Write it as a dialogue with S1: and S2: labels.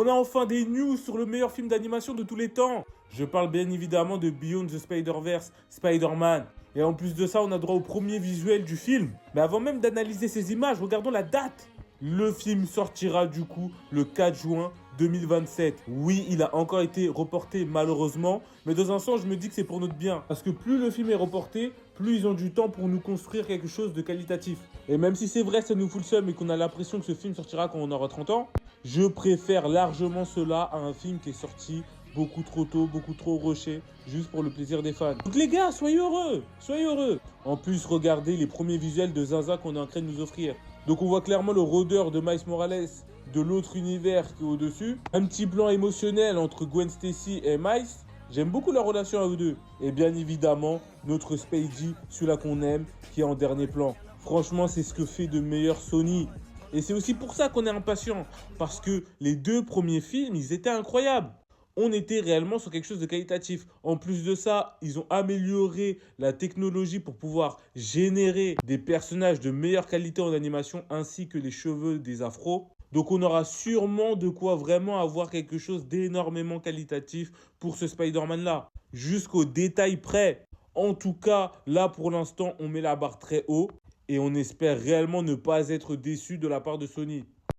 S1: On a enfin des news sur le meilleur film d'animation de tous les temps. Je parle bien évidemment de Beyond the Spider-Verse, Spider-Man. Et en plus de ça, on a droit au premier visuel du film. Mais avant même d'analyser ces images, regardons la date. Le film sortira du coup le 4 juin 2027. Oui, il a encore été reporté malheureusement, mais dans un sens, je me dis que c'est pour notre bien. Parce que plus le film est reporté, plus ils ont du temps pour nous construire quelque chose de qualitatif. Et même si c'est vrai, ça nous fout le seum et qu'on a l'impression que ce film sortira quand on aura 30 ans, je préfère largement cela à un film qui est sorti beaucoup trop tôt, beaucoup trop rushé, juste pour le plaisir des fans. Donc les gars, soyez heureux, soyez heureux. En plus, regardez les premiers visuels de Zaza qu'on est en train de nous offrir. Donc on voit clairement le rôdeur de Miles Morales de l'autre univers qui est au-dessus. Un petit plan émotionnel entre Gwen Stacy et Miles. J'aime beaucoup la relation à eux deux. Et bien évidemment, notre Spidey, celui-là qu'on aime, qui est en dernier plan. Franchement, c'est ce que fait de meilleur Sony. Et c'est aussi pour ça qu'on est impatient. Parce que les deux premiers films, ils étaient incroyables. On était réellement sur quelque chose de qualitatif. En plus de ça, ils ont amélioré la technologie pour pouvoir générer des personnages de meilleure qualité en animation ainsi que les cheveux des afros. Donc on aura sûrement de quoi vraiment avoir quelque chose d'énormément qualitatif pour ce Spider-Man là. Jusqu'au détail près. En tout cas, là pour l'instant, on met la barre très haut et on espère réellement ne pas être déçu de la part de Sony.